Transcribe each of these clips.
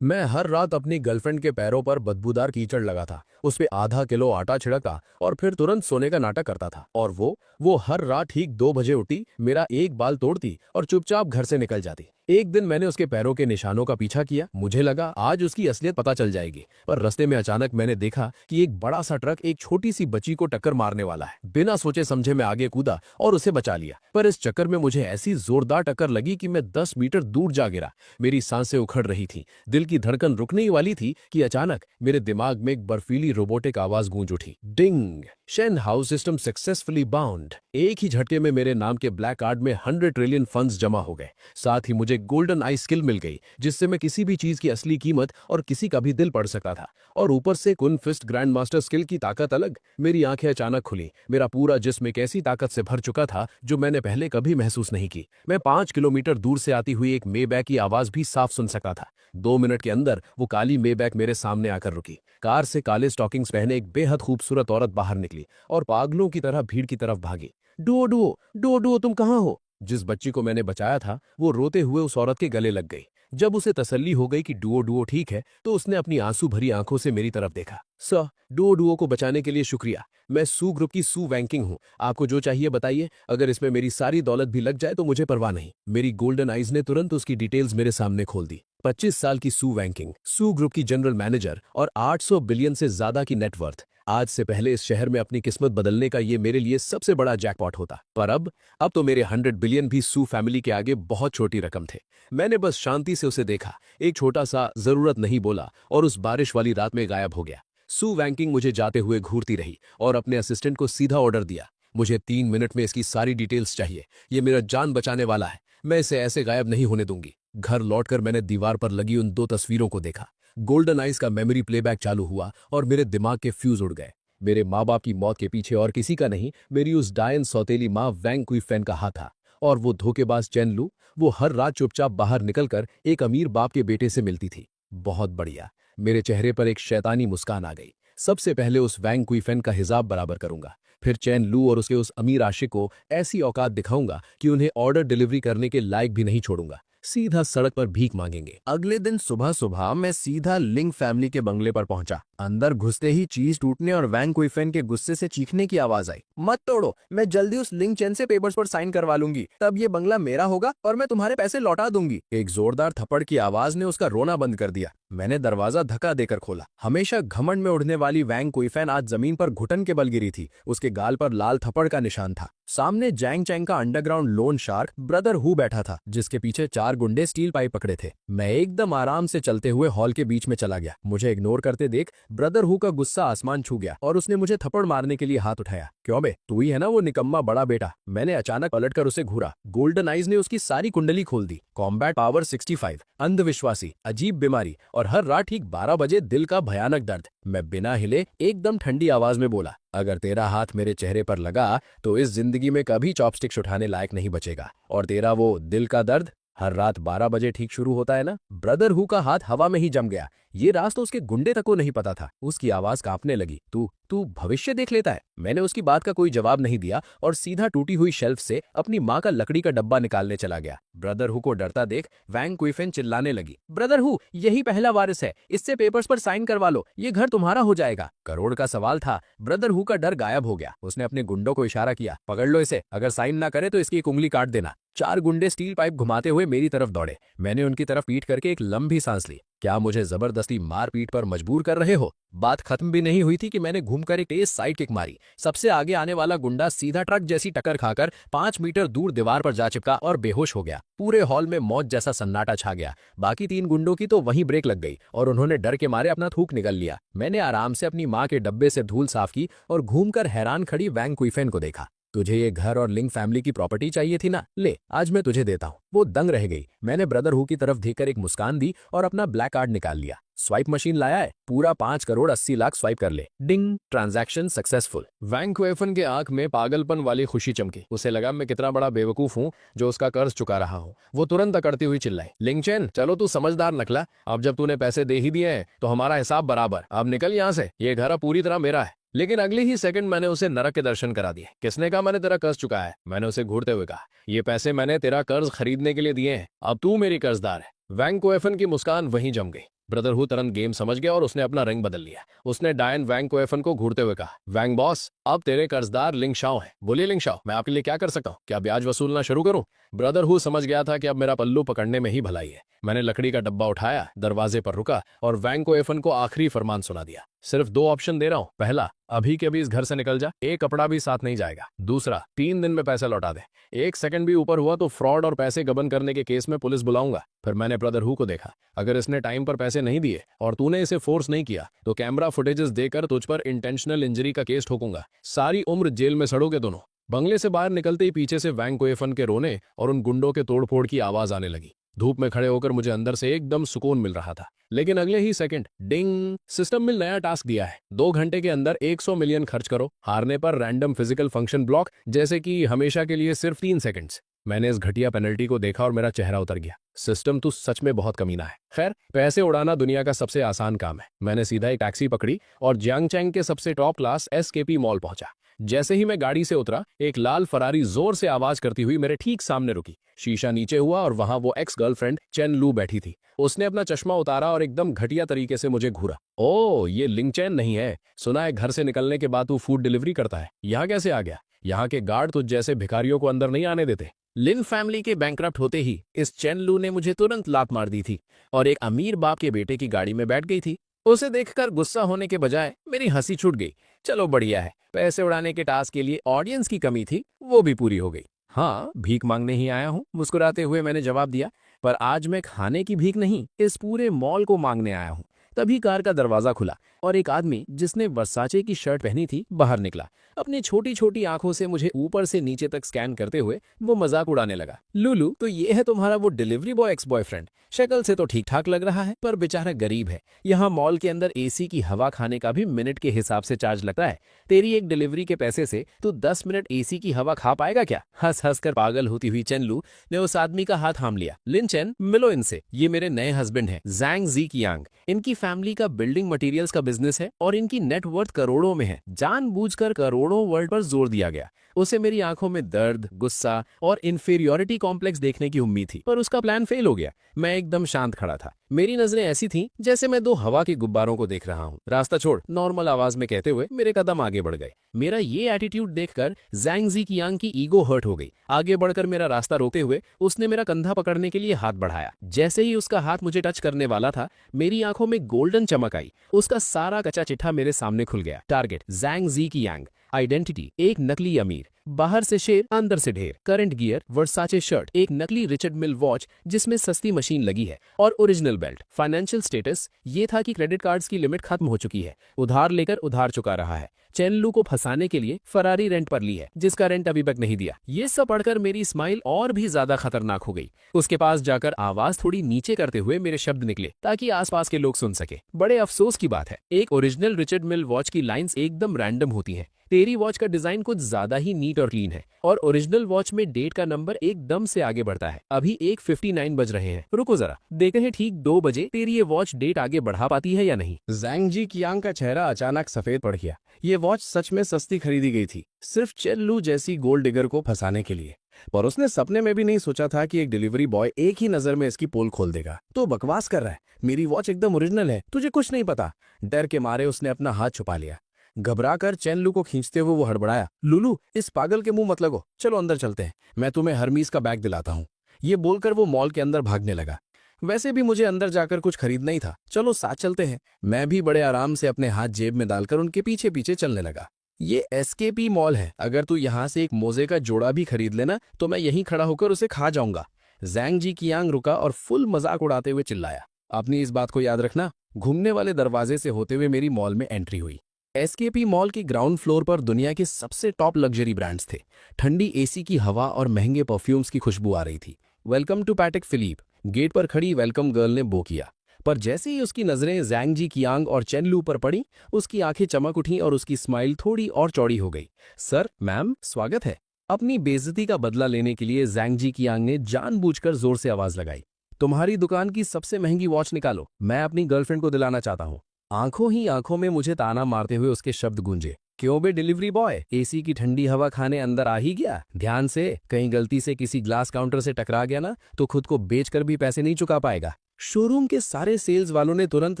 मैं हर रात अपनी गर्लफ्रेंड के पैरों पर बदबूदार कीचड़ लगा था, उस पे आधा किलो आटा छिड़कता और फिर तुरंत सोने का नाटक करता था। और वो हर रात ठीक 2 बजे उठी, मेरा एक बाल तोड़ती और चुपचाप घर से निकल जाती। एक दिन मैंने उसके पैरों के निशानों का पीछा किया, मुझे लगा आज उसकी असलियत पता चल जाएगी। पर रास्ते में अचानक मैंने देखा कि एक बड़ा सा ट्रक एक छोटी सी बच्ची को टक्कर मारने वाला है। बिना सोचे समझे मैं आगे कूदा और उसे बचा लिया, पर इस चक्कर में मुझे ऐसी जोरदार टक्कर लगी कि मैं 10 मीटर दूर जा गिरा। मेरी सांसें उखड़ रही थी, दिल की धड़कन रुकने ही वाली थी कि अचानक मेरे दिमाग में एक बर्फीली रोबोटिक आवाज गूंज उठी, ding. Shane house system successfully bound. एक ही झटके में मेरे नाम के ब्लैक कार्ड में 100 ट्रिलियन फंड्स जमा हो गए। साथ ही मुझे गोल्डन आई स्किल मिल गई, जिससे मैं किसी भी चीज की असली कीमत और किसी का भी दिल पढ़ सकता था। और ऊपर से कुन फिस्ट ग्रैंड मास्टर स्किल की ताकत अलग। मेरी आंखें अचानक खुली, मेरा पूरा जिस्म एक ऐसी ताकत से भर चुका था जो मैंने पहले कभी महसूस नहीं की। मैं 5 किलोमीटर दूर से आती हुई एक मेबैक की आवाज भी साफ सुन सकता था। 2 मिनट के अंदर वो काली मेबैक मेरे सामने आकर रुकी। कार से काले स्टॉकिंग्स पहने एक बेहद खूबसूरत औरत बाहर निकली और पागलों की तरह भीड़ की तरफ भागी। डुओ डुओ, डुओ डुओ, तुम कहाँ हो? जिस बच्ची को मैंने बचाया था वो रोते हुए उस औरत के गले लग गई। जब उसे तसल्ली हो गई कि डुओ डुओ ठीक है, तो उसने अपनी आंसू भरी आंखों से मेरी तरफ देखा। सर, डुओ डुओ को बचाने के लिए शुक्रिया। मैं सू ग्रुप की सू वैंकिंग हूँ। आपको जो चाहिए बताइए, अगर इसमें मेरी सारी दौलत भी लग जाए तो मुझे परवाह नहीं। मेरी गोल्डन आइज ने तुरंत उसकी डिटेल्स मेरे सामने खोल दी। 25 साल की सू वैंकिंग, सू ग्रुप की जनरल मैनेजर और 800 बिलियन से ज्यादा की नेटवर्थ। आज से पहले इस शहर में अपनी किस्मत बदलने का ये मेरे लिए सबसे बड़ा जैकपॉट होता। पर अब तो मेरे 100 बिलियन भी सू फैमिली के आगे बहुत छोटी रकम थे। मैंने बस शांति से उसे देखा, एक छोटा सा जरूरत नहीं बोला और उस बारिश वाली रात में गायब हो गया। सू वैंकिंग मुझे जाते हुए घूरती रही और अपने असिस्टेंट को सीधा ऑर्डर दिया, मुझे 3 मिनट में इसकी सारी डिटेल्स चाहिए। ये मेरा जान बचाने वाला है, मैं इसे ऐसे गायब नहीं होने दूंगी। घर लौटकर मैंने दीवार पर लगी उन 2 तस्वीरों को देखा। गोल्डन आइज का मेमोरी प्लेबैक चालू हुआ और मेरे दिमाग के फ्यूज उड़ गए। मेरे माँ बाप की मौत के पीछे और किसी का नहीं, मेरी उस डायन सौतेली माँ वैंग कुइफेन का हाथ था। और वो धोखेबाज चैन लू, वो हर रात चुपचाप बाहर निकलकर एक अमीर बाप के बेटे से मिलती थी। बहुत बढ़िया। मेरे चेहरे पर एक शैतानी मुस्कान आ गई। सबसे पहले उस वैंग कुइफेन का हिसाब बराबर करूंगा, फिर चैन लू और उसके उस अमीर आशिक को ऐसी औकात दिखाऊंगा कि उन्हें ऑर्डर डिलीवरी करने के लायक भी नहीं छोड़ूंगा। सीधा सड़क पर भीख मांगेंगे। अगले दिन सुबह सुबह मैं सीधा लिंग फैमिली के बंगले पर पहुंचा। अंदर घुसते ही चीज टूटने और वैंग कुइफेन के गुस्से से चीखने की आवाज आई। मत तोड़ो, मैं जल्दी उस लिंग चेन से पेपर्स पर साइन करवा लूंगी, तब ये बंगला मेरा होगा और मैं तुम्हारे पैसे लौटा दूंगी। एक जोरदार थप्पड़ की आवाज ने उसका रोना बंद कर दिया। मैंने दरवाजा धक्का देकर खोला। हमेशा घमंड में उड़ने वाली वैंग कुइफेन आज जमीन पर घुटन के बल गिरी थी। उसके गाल पर लाल थप्पड़ का निशान था। सामने जैंग चैंग का underground loan shark brother who बैठा था, जिसके पीछे 4 गुंडे स्टील पाइप पकड़े थे। मैं एकदम आराम से चलते हुए हॉल के बीच में चला गया। मुझे इग्नोर करते देख ब्रदर हु का गुस्सा आसमान छू गया और उसने मुझे थप्पड़ मारने के लिए हाथ उठाया। क्यों बे, तू ही है ना वो निकम्मा बड़ा बेटा? मैंने अचानक पलटकर उसे घूरा। गोल्डन आइज ने उसकी सारी कुंडली खोल दी। कॉम्बैट पावर 65, अंधविश्वासी, अजीब बीमारी और हर रात ठीक 12 बजे दिल का भयानक दर्द। मैं बिना हिले एकदम ठंडी आवाज में बोला, अगर तेरा हाथ मेरे चेहरे पर लगा तो इस जिंदगी में कभी चॉपस्टिक्स उठाने लायक नहीं बचेगा। और तेरा वो दिल का दर्द हर रात 12 बजे ठीक शुरू होता है ना? ब्रदर हु का हाथ हवा में ही जम गया। ये राज तो उसके गुंडे तक को नहीं पता था। उसकी आवाज कांपने लगी। तू तू भविष्य देख लेता है? मैंने उसकी बात का कोई जवाब नहीं दिया और सीधा टूटी हुई शेल्फ से अपनी माँ का लकड़ी का डब्बा निकालने चला गया। ब्रदर हु को डरता देख वैंग कुइफेन चिल्लाने लगी, ब्रदर हु, यही पहला वारिस है, इससे पेपर्स पर साइन करवा लो, ये घर तुम्हारा हो जाएगा। करोड़ का सवाल था। ब्रदर हु का डर गायब हो गया। उसने अपने गुंडों को इशारा किया, पकड़ लो इसे, अगर साइन ना करे तो इसकी एक उंगली काट देना। 4 गुंडे स्टील पाइप घुमाते हुए मेरी तरफ दौड़े। मैंने उनकी तरफ पीट करके एक लंबी सांस ली। क्या मुझे जबरदस्ती मारपीट पर मजबूर कर रहे हो? बात खत्म भी नहीं हुई थी कि मैंने घूमकर एक तेज साइड किक मारी। सबसे आगे आने वाला गुंडा सीधा ट्रक जैसी टक्कर खाकर 5 मीटर दूर दीवार पर जा चिपका और बेहोश हो गया। पूरे हॉल में मौत जैसा सन्नाटा छा गया। बाकी 3 गुंडों की तो वहीं ब्रेक लग गई और उन्होंने डर के मारे अपना थूक निकल लिया। मैंने आराम से अपनी माँ के डब्बे से धूल साफ की और घूमकर हैरान खड़ी वैंग कुइफेन को देखा। तुझे ये घर और लिंग फैमिली की प्रॉपर्टी चाहिए थी ना? ले, आज मैं तुझे देता हूँ। वो दंग रह गई। मैंने ब्रदर हु की तरफ देखकर एक मुस्कान दी और अपना ब्लैक कार्ड निकाल लिया। स्वाइप मशीन लाया है, पूरा 5 करोड़ 80 लाख स्वाइप कर ले। डिंग, ट्रांजैक्शन सक्सेसफुल। वैंग कुइफेन के आंख में पागलपन वाली खुशी चमकी। उसे लगा मैं कितना बड़ा बेवकूफ हूँ जो उसका कर्ज चुका रहा हूँ। वो तुरंत अकड़ती हुई चिल्लाई, लिंगचेन, चलो तू समझदार निकला। अब जब तूने पैसे दे ही दिए हैं तो हमारा हिसाब बराबर। अब निकल यहाँ से, ये घर अब पूरी तरह मेरा है। लेकिन अगले ही सेकंड मैंने उसे नरक के दर्शन करा दिए। किसने कहा मैंने तेरा कर्ज चुकाया है? मैंने उसे घूरते हुए कहा, ये पैसे मैंने तेरा कर्ज खरीदने के लिए दिए हैं, अब तू मेरी कर्जदार है। वैंग कुइफेन की मुस्कान वहीं जम गई। ब्रदर हु तुरंत गेम समझ गया और उसने अपना रंग बदल लिया। उसने डायन वैंग कोएफन को घूरते हुए कहा, वैंग बॉस, अब तेरे कर्जदार लिंग शाओ हैं। बोलिए लिंग शाओ, मैं आपके लिए क्या कर सकता हूँ? क्या ब्याज वसूलना शुरू करूं? ब्रदर हु समझ गया था कि अब मेरा पल्लू पकड़ने में ही भलाई है। मैंने लकड़ी का डब्बा उठाया, दरवाजे पर रुका और वैंग कोएफन को आखिरी फरमान सुना दिया। सिर्फ 2 ऑप्शन दे रहा हूं। पहला, अभी के अभी इस घर से निकल जा, एक कपड़ा भी साथ नहीं जाएगा। दूसरा, 3 दिन में पैसा लौटा दे। 1 सेकंड भी ऊपर हुआ तो फ्रॉड और पैसे गबन करने के केस में पुलिस बुलाऊंगा। फिर मैंने ब्रदर हु को देखा। अगर इसने टाइम पर पैसे नहीं दिए और तूने इसे फोर्स नहीं किया तो कैमरा फुटेजेस देकर तुझ पर इंटेंशनल इंजरी का केस ठोकूंगा। सारी उम्र जेल में सड़ोगे दोनों। बंगले से बाहर निकलते ही पीछे से वैंग कोएफन के रोने और उन गुंडों के तोड़फोड़ की आवाज आने लगी। धूप में खड़े होकर मुझे अंदर से एकदम सुकून मिल रहा था। लेकिन अगले ही सेकंड डिंग, सिस्टम में नया टास्क दिया है। 2 घंटे के अंदर 100 मिलियन खर्च करो। हारने पर रैंडम फिजिकल फंक्शन ब्लॉक, जैसे कि हमेशा के लिए सिर्फ 3 सेकंड्स। मैंने इस घटिया पेनल्टी को देखा और मेरा चेहरा उतर गया। सिस्टम तो सच में बहुत कमीना है। खैर, पैसे उड़ाना दुनिया का सबसे आसान काम है। मैंने सीधा एक टैक्सी पकड़ी और जियांगचैंग के सबसे टॉप क्लास एसकेपी मॉल पहुंचा। जैसे ही मैं गाड़ी से उतरा, एक लाल फरारी जोर से आवाज करती हुई मेरे ठीक सामने रुकी। शीशा नीचे हुआ और वहां वो एक्स गर्लफ्रेंड चेन लू बैठी थी। उसने अपना चश्मा उतारा और एकदम घटिया तरीके से मुझे घूरा। ओ, ये लिंग चैन नहीं है। सुना है घर से निकलने के बाद तू फूड डिलीवरी करता है। यहाँ कैसे आ गया? यहाँ के गार्ड तुझ जैसे भिखारियों को अंदर नहीं आने देते। लिन फैमिली के बैंकरप्ट होते ही इस चेन लू ने मुझे तुरंत लात मार दी थी और एक अमीर बाप के बेटे की गाड़ी में बैठ गई थी। उसे देखकर गुस्सा होने के बजाय मेरी हंसी छूट गई। चलो बढ़िया है, पैसे उड़ाने के टास्क के लिए ऑडियंस की कमी थी, वो भी पूरी हो गई। हाँ, भीख मांगने ही आया हूँ, मुस्कुराते हुए मैंने जवाब दिया। पर आज मैं खाने की भीख नहीं, इस पूरे मॉल को मांगने आया हूँ। तभी कार का दरवाजा खुला और एक आदमी जिसने वर्साचे की शर्ट पहनी थी बाहर निकला। अपनी छोटी छोटी आंखों से मुझे ऊपर से नीचे तक स्कैन करते हुए वो मजाक उड़ाने लगा। लुलू, तो ये है तुम्हारा वो डिलीवरी बॉय एक्स बॉयफ्रेंड। शक्ल से तो ठीक ठाक लग रहा है, पर बेचारा गरीब है। यहाँ मॉल के अंदर एसी की हवा खाने का भी मिनट के हिसाब से चार्ज लगता है। तेरी एक डिलीवरी के पैसे से तू 10 मिनट एसी की हवा खा पाएगा क्या? हंस हंस कर पागल होती हुई चेनलू ने उस आदमी का हाथ थाम लिया। लिन चेन, मिलो इनसे, ये मेरे नए हस्बैंड हैं, जैंग जी कियांग। इनकी फैमिली का बिल्डिंग मटेरियल्स का बिजनेस है और इनकी नेटवर्थ करोड़ों में है। जानबूझकर करोड़ों वर्ड पर जोर दिया गया। उसे मेरी आंखों में दर्द, गुस्सा और इंफीरियोरिटी कॉम्प्लेक्स देखने की उम्मीद थी, पर उसका प्लान फेल हो गया। मैं एकदम शांत खड़ा था। मेरी नजरें ऐसी थीं जैसे मैं 2 हवा के गुब्बारों को देख रहा हूँ। रास्ता छोड़, नॉर्मल आवाज में कहते हुए मेरे कदम आगे बढ़ गए। मेरा ये एटीट्यूड देखकर जैंग जी कियांग की ईगो हर्ट हो गई। आगे बढ़कर मेरा रास्ता रोकते हुए उसने मेरा कंधा पकड़ने के लिए हाथ बढ़ाया। जैसे ही उसका हाथ मुझे टच करने वाला था, मेरी आंखों में गोल्डन चमक आई। उसका सारा कच्चा चिट्ठा मेरे सामने खुल गया। टारगेट जैंग जी कियांग, आइडेंटिटी एक नकली अमीर, बाहर से शेर अंदर से ढेर, करंट गियर वर्साचे शर्ट, एक नकली रिचर्ड मिल वॉच जिसमें सस्ती मशीन लगी है और ओरिजिनल बेल्ट। फाइनेंशियल स्टेटस ये था कि क्रेडिट कार्ड्स की लिमिट खत्म हो चुकी है, उधार लेकर उधार चुका रहा है। चेनलू को फंसाने के लिए फरारी रेंट पर ली है, जिसका रेंट अभी तक नहीं दिया। ये सब पढ़कर मेरी स्माइल और भी ज्यादा खतरनाक हो गई। उसके पास जाकर आवाज थोड़ी नीचे करते हुए मेरे शब्द निकले ताकि आसपास के लोग सुन सके। बड़े अफसोस की बात है, एक ओरिजिनल रिचर्ड मिल वॉच की लाइंस एकदम रैंडम होती हैं। तेरी वॉच का डिजाइन कुछ ज्यादा ही नीट और क्लीन है और ओरिजिनल वॉच में डेट का नंबर एकदम से आगे बढ़ता है। अभी 1:59 बज रहे हैं। रुको जरा, देखते हैं ठीक 2 बजे तेरी ये वॉच डेट आगे बढ़ा पाती है या नहीं। जैंग जी कियांग का चेहरा अचानक सफेद पड़ गया। ये वॉच सच में सस्ती खरीदी गई थी, सिर्फ चेनलू जैसी गोल्ड डिगर को फंसाने के लिए। पर उसने सपने में भी नहीं सोचा था कि एक डिलीवरी बॉय एक ही नजर में इसकी पोल खोल देगा। तो बकवास कर रहा है, मेरी वॉच एकदम ओरिजिनल है, तुझे कुछ नहीं पता। डर के मारे उसने अपना हाथ छुपा लिया। घबराकर चेनलू को खींचते हुए वो हड़बड़ाया, लुलू इस पागल के मुंह मत लगो, चलो अंदर चलते हैं, मैं तुम्हें हरमीज का बैग दिलाता हूँ। ये बोलकर वो मॉल के अंदर भागने लगा। वैसे भी मुझे अंदर जाकर कुछ खरीदना ही था, चलो साथ चलते हैं। मैं भी बड़े आराम से अपने हाथ जेब में डालकर उनके पीछे पीछे चलने लगा। ये एसकेपी मॉल है, अगर तू यहाँ से एक मोजे का जोड़ा भी खरीद लेना तो मैं यहीं खड़ा होकर उसे खा जाऊंगा। जैंग जी कियांग रुका और फुल मजाक उड़ाते हुए चिल्लाया, अपनी इस बात को याद रखना। घूमने वाले दरवाजे से होते हुए मेरी मॉल में एंट्री हुई। एसकेपी मॉल के ग्राउंड फ्लोर पर दुनिया के सबसे टॉप लग्जरी ब्रांड्स थे। ठंडी एसी की हवा और महंगे परफ्यूम्स की खुशबू आ रही थी। Welcome to Patek Philippe, gate पर खड़ी वेलकम गर्ल ने बो किया। पर जैसे ही उसकी नजरें जैंग जी कियांग और चेनलू पर पड़ी, उसकी आंखें चमक उठीं और उसकी स्माइल थोड़ी और चौड़ी हो गई। सर, मैम, स्वागत है। अपनी बेइज्जती का बदला लेने के लिए जैंग जी कियांग ने जानबूझकर जोर से आवाज लगाई, तुम्हारी दुकान की सबसे महंगी वॉच निकालो, मैं अपनी गर्लफ्रेंड को दिलाना चाहता हूँ। आंखों ही आंखों में मुझे ताना मारते हुए उसके शब्द गूंजे, क्यों बे डिलीवरी बॉय, एसी की ठंडी हवा खाने अंदर आ ही गया? ध्यान से, कहीं गलती से किसी ग्लास काउंटर से टकरा गया ना तो खुद को बेचकर भी पैसे नहीं चुका पाएगा। शोरूम के सारे सेल्स वालों ने तुरंत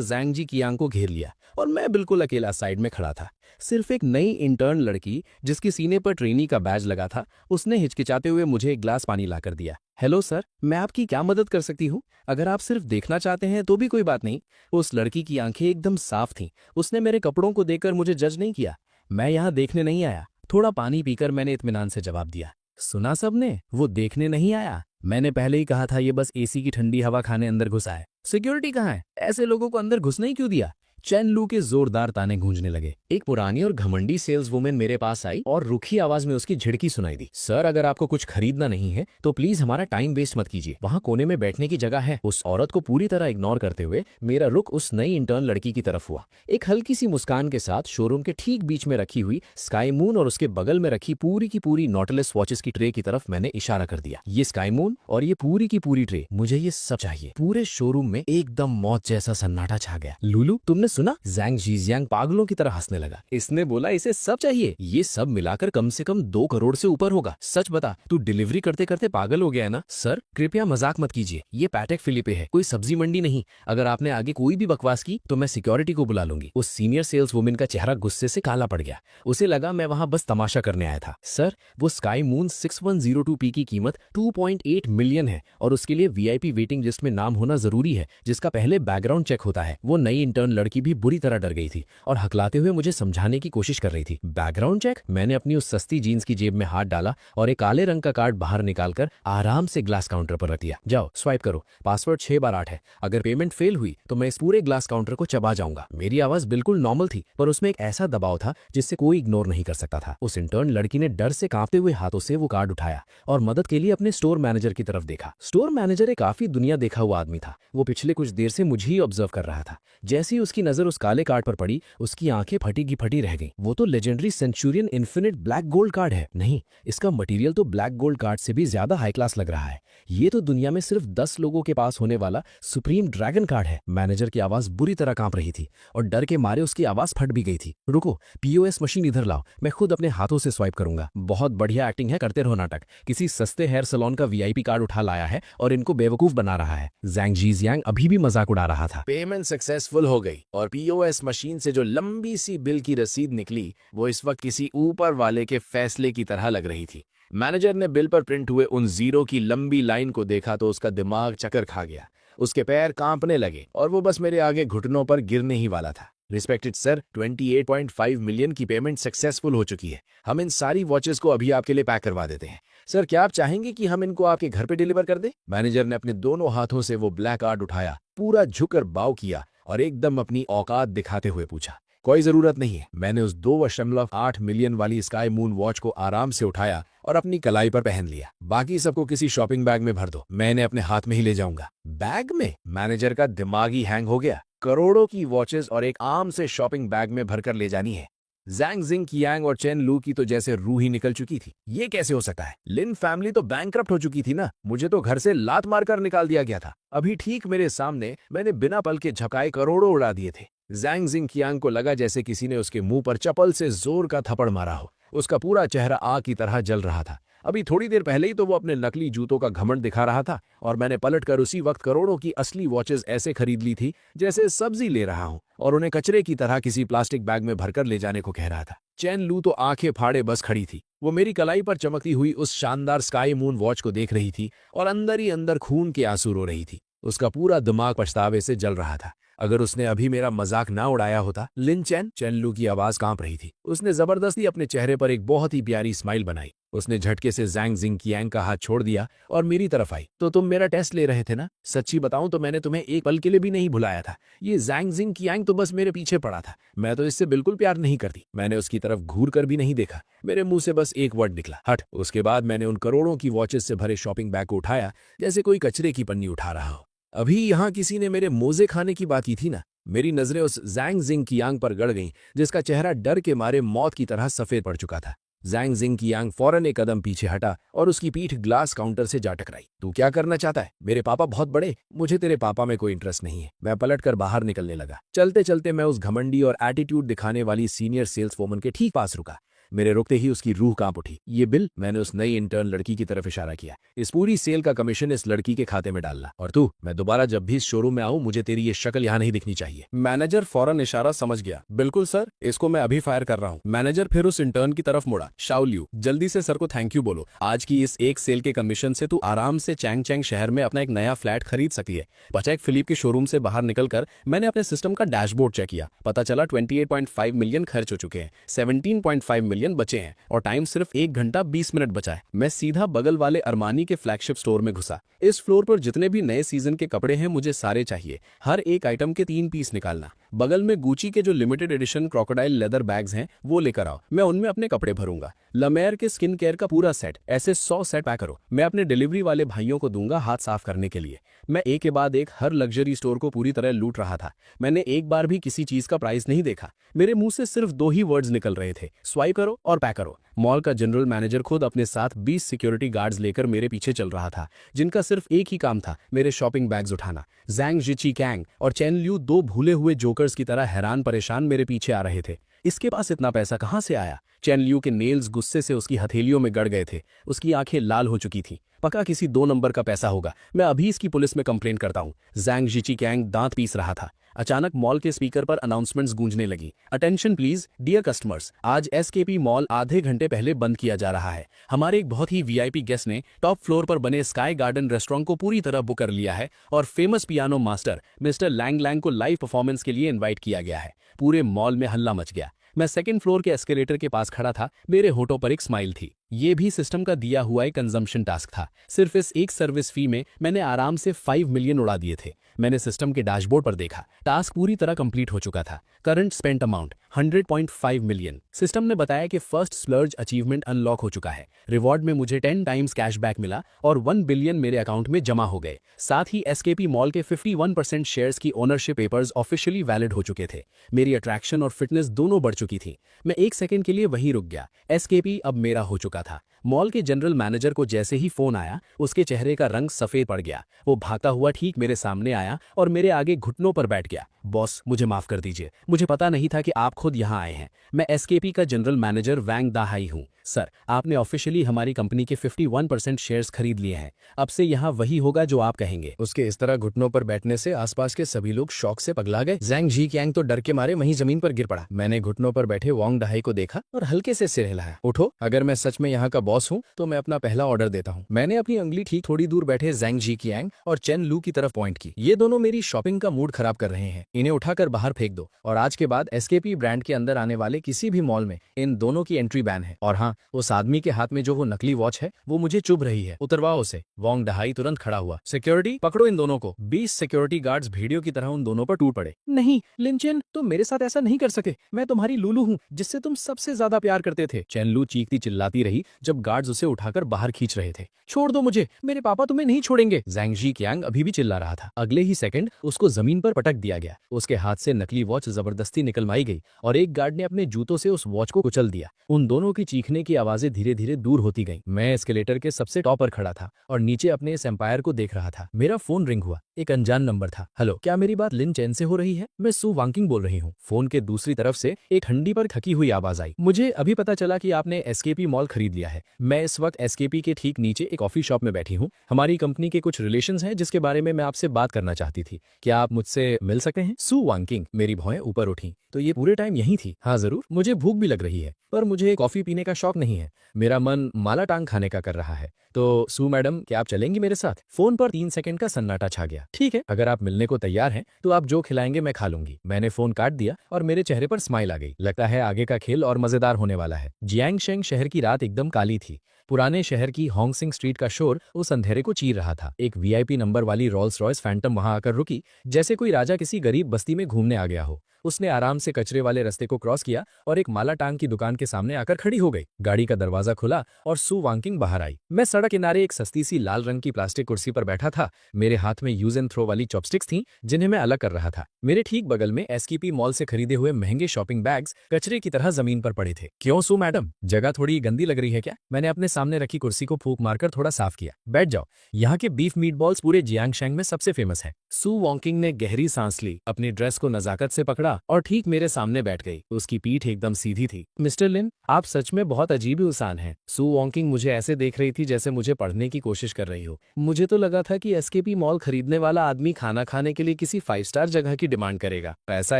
जैंग जी कियांग को घेर लिया और मैं बिल्कुल अकेला साइड में खड़ा था। सिर्फ एक नई इंटर्न लड़की जिसके सीने पर ट्रेनी का बैज लगा था, उसने हिचकिचाते हुए मुझे एक ग्लास पानी लाकर दिया। हेलो सर, मैं आपकी क्या मदद कर सकती हूँ? अगर आप सिर्फ देखना चाहते हैं तो भी कोई बात नहीं। उस लड़की की आंखें एकदम साफ थीं। उसने मेरे कपड़ों को देखकर मुझे जज नहीं किया। मैं यहाँ देखने नहीं आया। थोड़ा पानी पीकर मैंने इत्मीनान से जवाब दिया। सुना सबने, वो देखने नहीं आया। मैंने पहले ही कहा था ये बस एसी की ठंडी हवा खाने अंदर घुसा है। सिक्योरिटी कहाँ है? ऐसे लोगों को अंदर घुसने ही क्यों दिया? चैन लू के जोरदार ताने गूंजने लगे। एक पुरानी और घमंडी सेल्स वुमेन मेरे पास आई और रुखी आवाज में उसकी झिड़की सुनाई दी। सर, अगर आपको कुछ खरीदना नहीं है तो प्लीज हमारा टाइम वेस्ट मत कीजिए। वहाँ कोने में बैठने की जगह है। उस औरत को पूरी तरह इग्नोर करते हुए मेरा रुख उस नई इंटर्न लड़की की तरफ हुआ। एक हल्की सी मुस्कान के साथ शोरूम के ठीक बीच में रखी हुई स्काई मून और उसके बगल में रखी पूरी की पूरी नॉटलेस वॉचेस की ट्रे की तरफ मैंने इशारा कर दिया। ये स्काई मून और ये पूरी की पूरी ट्रे, मुझे ये सब चाहिए। पूरे शोरूम में एकदम मौत जैसा सन्नाटा छा गया। लूलू, तुमने सुना? जैंग जीजियांग पागलों की तरह हंसने लगा। इसने बोला इसे सब चाहिए। ये सब मिलाकर कम से कम 2 करोड़ से ऊपर होगा। सच बता, तू डिलीवरी करते करते पागल हो गया है ना? सर, कृपया मजाक मत कीजिए। ये पैटेक फिलिपे है, कोई सब्जी मंडी नहीं। अगर आपने आगे कोई भी बकवास की तो मैं सिक्योरिटी को बुला लूंगी। उस सीनियर सेल्स वुमेन का चेहरा गुस्से से काला पड़ गया। उसे लगा मैं वहां बस तमाशा करने आया था। सर, वो स्काई मून 6102P की कीमत 2.8 मिलियन है और उसके लिए वीआईपी वेटिंग लिस्ट में नाम होना जरूरी है, जिसका पहले बैकग्राउंड चेक होता है। वो नई इंटर्न लड़की भी बुरी तरह डर गई थी और हकलाते हुए मुझे समझाने की कोशिश कर रही थी। Background check? मैंने अपनी उस सस्ती जीन्स की जेब में हाथ डाला और एक काले रंग का कार्ड बाहर निकालकर आराम से ग्लास काउंटर पर रख दिया। जाओ, स्वाइप करो। पासवर्ड 6 बार 8 है। अगर पेमेंट फेल हुई तो मैं इस पूरे ग्लास काउंटर को चबा जाऊंगा। मेरी आवाज बिल्कुल नॉर्मल थी, पर उसमें एक ऐसा दबाव था जिससे कोई इग्नोर नहीं कर सकता था। उस इंटर्न लड़की ने डर से कांपते हुए हाथों से वो कार्ड उठाया और मदद के लिए अपने स्टोर मैनेजर की तरफ देखा। स्टोर मैनेजर एक काफी दुनिया देखा हुआ आदमी था। वो पिछले कुछ देर से मुझे ही ऑब्जर्व कर रहा था। जैसे ही उसकी नजर उस काले कार्ड पर पड़ी, उसकी आंखें फटी की फटी रह गईं। वो तो legendary Centurion infinite black gold card है। नहीं, इसका मटेरियल तो ब्लैक गोल्ड कार्ड से भी ज्यादा हाई क्लास लग रहा है। ये तो दुनिया में सिर्फ 10 लोगों के पास होने वाला सुप्रीम ड्रैगन कार्ड है। मैनेजर की आवाज बुरी तरह कांप रही थी और डर के मारे उसकी आवाज फट भी गई थी। रुको, पीओएस मशीन इधर लाओ, मैं खुद अपने हाथों से स्वाइप करूंगा। बहुत बढ़िया एक्टिंग है, करते रहो नाटक। किसी सस्ते हेयर सैलून का वीआईपी कार्ड उठा लाया है और इनको बेवकूफ बना रहा है। जैंग जीजियांग अभी भी मजाक उड़ा रहा था। पेमेंट सक्सेसफुल हो गई और पीओएस मशीन से जो लंबी सी बिल की रसीद निकली वो इस वक्त किसी ऊपर वाले के फैसले की तरह लग रही थी। मैनेजर ने बिल पर प्रिंट हुए उन जीरो की लंबी लाइन को देखा तो उसका दिमाग चक्कर खा गया। उसके पैर कांपने लगे और वो बस मेरे आगे घुटनों पर गिरने ही वाला था। रिस्पेक्टेड सर, 28.5 मिलियन की पेमेंट सक्सेसफुल हो चुकी है। हम इन सारी वॉचेस को अभी आपके लिए पैक करवा देते हैं। सर, क्या आप चाहेंगे कि हम इनको आपके घर पे डिलीवर कर दें? मैनेजर ने अपने दोनों हाथों से वो ब्लैक कार्ड उठाया, पूरा झुककर बाव किया और एकदम अपनी औकात दिखाते हुए पूछा। कोई जरूरत नहीं है। मैंने उस 2.8 मिलियन वाली स्काई मून वॉच को आराम से उठाया और अपनी कलाई पर पहन लिया। बाकी सबको किसी शॉपिंग बैग में भर दो, मैंने अपने हाथ में ही ले जाऊंगा। बैग में? मैनेजर का दिमाग ही हैंग हो गया। करोड़ों की वॉचेस और एक आम से शॉपिंग बैग में भरकर ले जानी है। जैंग जिंग कियांग और चेन लू की तो जैसे रूह ही निकल चुकी थी। ये कैसे हो सकता है? लिन फैमिली तो बैंकरप्ट हो चुकी थी ना। मुझे तो घर से लात मारकर निकाल दिया गया था। अभी ठीक मेरे सामने मैंने बिना पल के झपकाए करोड़ों उड़ा दिए थे। जैंग जिंग कियांग को लगा जैसे किसी ने उसके मुंह पर चप्पल से जोर का थप्पड़ मारा हो। उसका पूरा चेहरा आग की तरह जल रहा था। अभी थोड़ी देर पहले ही तो वो अपने नकली जूतों का घमंड दिखा रहा था और मैंने पलटकर उसी वक्त करोड़ों की असली वॉचेस ऐसे खरीद ली थी जैसे सब्जी ले रहा हूं और उन्हें कचरे की तरह किसी प्लास्टिक बैग में भरकर ले जाने को कह रहा था। चैन लू तो आंखें फाड़े बस खड़ी थी। वो मेरी कलाई पर चमकती हुई उस शानदार स्काई मून वॉच को देख रही थी और अंदर ही अंदर खून के आंसू रो रही थी। उसका पूरा दिमाग पछतावे से जल रहा था। अगर उसने अभी मेरा मजाक ना उड़ाया होता। लिन चैन लू की आवाज कांप रही थी। उसने जबरदस्ती अपने चेहरे पर एक बहुत ही प्यारी स्माइल बनाई। उसने झटके से जैंग जिंग कियांग का हाथ छोड़ दिया और मेरी तरफ आई। तो तुम मेरा टेस्ट ले रहे थे ना? सच्ची बताऊं तो मैंने तुम्हें एक पल के लिए भी नहीं भुलाया था। ये जैंग जिंग कियांग तो बस मेरे पीछे पड़ा था। मैं तो इससे बिल्कुल प्यार नहीं करती। मैंने उसकी तरफ घूर कर भी नहीं देखा। मेरे मुंह से बस एक वर्ड निकला, हट। उसके बाद मैंने उन करोड़ों की वॉचेस से भरे शॉपिंग बैग को उठाया जैसे कोई कचरे की पन्नी उठा रहा हो। अभी यहाँ किसी ने मेरे मोजे खाने की बात की थी ना। मेरी नजरें उस जैंग जिंग कियांग पर गड़ गईं जिसका चेहरा डर के मारे मौत की तरह सफेद पड़ चुका था। जैंग जिंग कियांग फौरन एक कदम पीछे हटा और उसकी पीठ ग्लास काउंटर से जा टकराई। तू क्या करना चाहता है? मेरे पापा बहुत बड़े। मुझे तेरे पापा में कोई इंटरेस्ट नहीं है। मैं पलटकर बाहर निकलने लगा। चलते चलते मैं उस घमंडी और एटीट्यूड दिखाने वाली सीनियर सेल्स वोमन के ठीक पास रुका। मेरे रुकते ही उसकी रूह कांप उठी। ये बिल? मैंने उस नई इंटर्न लड़की की तरफ इशारा किया। इस पूरी सेल का कमीशन इस लड़की के खाते में डालना। और तू, मैं दोबारा जब भी इस शोरूम में आऊं मुझे तेरी ये शक्ल यहाँ नहीं दिखनी चाहिए। मैनेजर फौरन इशारा समझ गया। बिल्कुल सर, इसको मैं अभी फायर कर रहा हूँ। मैनेजर फिर उस इंटर्न की तरफ मुड़ा। शाओलियू, जल्दी से सर को थैंक यू बोलो। आज की इस एक सेल के कमीशन से तू आराम से चैंग चैंग शहर में अपना एक नया फ्लैट खरीद सकती है। पचैक फिलिप के शोरूम से बाहर निकलकर मैंने अपने सिस्टम का डैशबोर्ड चेक किया। पता चला 28.5 मिलियन खर्च हो चुके हैं, 17.5 मिलियन बचे हैं और टाइम सिर्फ 1 घंटा 20 मिनट बचा है। मैं सीधा बगल वाले अरमानी के फ्लैगशिप स्टोर में घुसा। इस फ्लोर पर जितने भी नए सीजन के कपड़े हैं मुझे सारे चाहिए। हर एक आइटम के 3 पीस निकालना। बगल में गुची के जो limited edition crocodile leather bags हैं वो लेकर आओ। मैं उनमें अपने कपड़े भरूंगा। लमेयर के स्किन केयर का पूरा सेट, ऐसे 100 सेट पैक करो। मैं अपने डिलीवरी वाले भाइयों को दूंगा हाथ साफ करने के लिए। मैं एक के बाद एक हर लग्जरी स्टोर को पूरी तरह लूट रहा था। मैंने एक बार भी किसी चीज का प्राइस नहीं देखा। मेरे मुंह से सिर्फ 2 ही वर्ड्स निकल रहे थे, स्वाइप करो और पैक करो। मॉल का जनरल मैनेजर खुद अपने साथ 20 सिक्योरिटी गार्ड्स लेकर मेरे पीछे चल रहा था, जिनका सिर्फ एक ही काम था, मेरे शॉपिंग बैग्स उठाना। जैंग जिची कैंग और चेन लियू 2 भूले हुए जोकर्स की तरह हैरान परेशान मेरे पीछे आ रहे थे। इसके पास इतना पैसा कहां से आया? चेन लियू के नेल्स गुस्से से उसकी हथेलियों में गड़ गए थे। उसकी आंखें लाल हो चुकी थीं। पक्का किसी 2 नंबर का पैसा होगा। मैं अभी इसकी पुलिस में कंप्लेंट करता हूं। जैंग जिची कैंग दांत पीस रहा था। अचानक मॉल के स्पीकर पर अनाउंसमेंट्स गूंजने लगी। अटेंशन प्लीज डियर कस्टमर्स, आज एसकेपी मॉल आधे घंटे पहले बंद किया जा रहा है। हमारे एक बहुत ही वीआईपी गेस्ट ने टॉप फ्लोर पर बने स्काई गार्डन रेस्टोरेंट को पूरी तरह बुक कर लिया है और famous piano master mister Lang Lang को लाइव परफॉर्मेंस के लिए इन्वाइट किया गया है। पूरे मॉल में हल्ला मच गया। मैं 2nd फ्लोर के एस्केलेटर के पास खड़ा था। मेरे होठों पर एक स्माइल थी। ये भी सिस्टम का दिया हुआ एक कंजम्पशन टास्क था। सिर्फ इस एक सर्विस फी में मैंने आराम से 5 मिलियन उड़ा दिए थे। मैंने सिस्टम के डैशबोर्ड पर देखा। टास्क पूरी तरह कंप्लीट हो चुका था। Current spent amount 100.5 million. System ने बताया कि फर्स्ट स्प्लर्ज अचीवमेंट अनलॉक हो चुका है। रिवॉर्ड में मुझे 10 टाइम्स कैशबैक मिला और 1 बिलियन मेरे अकाउंट में जमा हो गए। साथ ही एसकेपी मॉल के 51% शेयर्स की ओनरशिप पेपर्स ऑफिशियली वैलिड हो चुके थे। मेरी अट्रैक्शन और फिटनेस दोनों बढ़ चुकी थी। मैं 1 सेकंड के लिए वहीं रुक गया। एसकेपी अब मेरा हो चुका था। मॉल के जनरल मैनेजर को जैसे ही फोन आया, उसके चेहरे का रंग सफेद पड़ गया। वो भागता हुआ ठीक मेरे सामने आया और मेरे आगे घुटनों पर बैठ गया। बॉस, मुझे माफ कर दीजिए, मुझे पता नहीं था कि आप खुद यहाँ आए हैं। मैं एसकेपी का जनरल मैनेजर वैंग दाहाई हूँ। सर, आपने ऑफिशियली हमारी कंपनी के 51% शेयर्स खरीद लिए हैं। अब से यहाँ वही होगा जो आप कहेंगे। उसके इस तरह घुटनों पर बैठने से आसपास के सभी लोग शौक से पगला गए। जैंग जी कैंग तो डर के मारे वहीं जमीन पर गिर पड़ा। मैंने घुटनों पर बैठे वांग दाहाई को देखा और हल्के से सिर हिलाया। उठो, अगर मैं सच में यहाँ का बॉस हूँ तो मैं अपना पहला ऑर्डर देता हूँ। मैंने अपनी उंगली ठीक थोड़ी दूर बैठे जैंग जी कैंग और चेन लू की तरफ पॉइंट की। ये दोनों मेरी शॉपिंग का मूड खराब कर रहे हैं। इन्हें उठाकर बाहर फेंक दो और आज के बाद एसकेपी ब्रांड के अंदर आने वाले किसी भी मॉल में इन दोनों की एंट्री बैन है। और हाँ, उस आदमी के हाथ में जो वो नकली वॉच है वो मुझे चुभ रही है। उतरवाओ उसे। वांग दाहाई तुरंत खड़ा हुआ। सिक्योरिटी, पकड़ो इन दोनों को। 20 सिक्योरिटी गार्ड्स भेड़ियों की तरह उन दोनों पर टूट पड़े। नहीं लिन चेन, तुम मेरे साथ ऐसा नहीं कर सके। मैं तुम्हारी लूलू हूँ जिससे तुम सबसे ज्यादा प्यार करते थे। चेन लू चीखती चिल्लाती रही जब गार्ड्स उसे उठाकर बाहर खींच रहे थे। छोड़ दो मुझे, मेरे पापा तुम्हें नहीं छोड़ेंगे। जैंग जी कैंग अभी भी चिल्ला रहा था। अगले ही सेकंड उसको जमीन पर पटक दिया गया। उसके हाथ से नकली वॉच जबरदस्ती निकलवाई गई और एक गार्ड ने अपने जूतों से उस वॉच को कुचल दिया। उन दोनों की चीखने की आवाजें धीरे धीरे दूर होती गईं। मैं एस्केलेटर के सबसे टॉप पर खड़ा था और नीचे अपने इस एम्पायर को देख रहा था। मेरा फोन रिंग हुआ। एक अनजान नंबर था। हेलो, क्या मेरी बात लिन चेन से हो रही है? मैं सू वांकिंग बोल रही हूँ। फोन के दूसरी तरफ से एक हंडी पर थकी हुई आवाज आई। मुझे अभी पता चला कि आपने एसकेपी मॉल खरीद लिया है। मैं इस वक्त एसकेपी के ठीक नीचे एक कॉफी शॉप में बैठी हूँ। हमारी कंपनी के कुछ रिलेशंस हैं जिसके बारे में मैं आपसे बात करना चाहती थी। क्या आप मुझसे मिल सकते हैं? सू वांकिंग। मेरी भौएं ऊपर उठी। तो ये पूरे टाइम यहीं थी? हाँ जरूर, मुझे भूख भी लग रही है पर मुझे कॉफी पीने का शौक नहीं है। मेरा मन माला टांग खाने का कर रहा है। तो सू मैडम, क्या आप चलेंगी मेरे साथ? फोन पर 3 सेकंड का सन्नाटा छा गया। ठीक है, अगर आप मिलने को तैयार हैं तो आप जो खिलाएंगे मैं खा लूंगी। मैंने फोन काट दिया और मेरे चेहरे पर स्माइल आ गई। लगता है आगे का खेल और मजेदार होने वाला है। जियांगशेंग शहर की रात एकदम काली थी। पुराने शहर की होंगसिंग स्ट्रीट का शोर उस अंधेरे को चीर रहा था। एक वीआईपी नंबर वाली रोल्स रॉयस फैंटम वहां आकर रुकी, जैसे कोई राजा किसी गरीब बस्ती में घूमने आ गया हो। उसने आराम से कचरे वाले रास्ते को क्रॉस किया और एक माला टांग की दुकान के सामने आकर खड़ी हो गई। गाड़ी का दरवाजा खुला और सू वांकिंग बाहर आई। मैं सड़क किनारे एक सस्ती सी लाल रंग की प्लास्टिक कुर्सी पर बैठा था। मेरे हाथ में यूज एंड थ्रो वाली चॉपस्टिक्स थीं जिन्हें मैं अलग कर रहा था। मेरे ठीक बगल में एसकेपी मॉल से खरीदे हुए महंगे शॉपिंग बैग्स कचरे की तरह जमीन पर पड़े थे। क्यों सू मैडम, जगह थोड़ी गंदी लग रही है क्या? मैंने अपने सामने रखी कुर्सी को फूंक मारकर थोड़ा साफ किया। बैठ जाओ, यहाँ के बीफ मीटबॉल्स पूरे जियांगशैंग में सबसे फेमस है। सू वॉन्किंग ने गहरी सांस ली, अपनी ड्रेस को नजाकत से पकड़ा और ठीक मेरे सामने बैठ गई। उसकी पीठ एकदम सीधी थी। मिस्टर लिन, आप सच में बहुत अजीब इंसान हैं। सू वॉन्किंग मुझे ऐसे देख रही थी जैसे मुझे पढ़ने की कोशिश कर रही हो। मुझे तो लगा था कि एसकेपी मॉल खरीदने वाला आदमी खाना खाने के लिए किसी 5 स्टार जगह की डिमांड करेगा। पैसा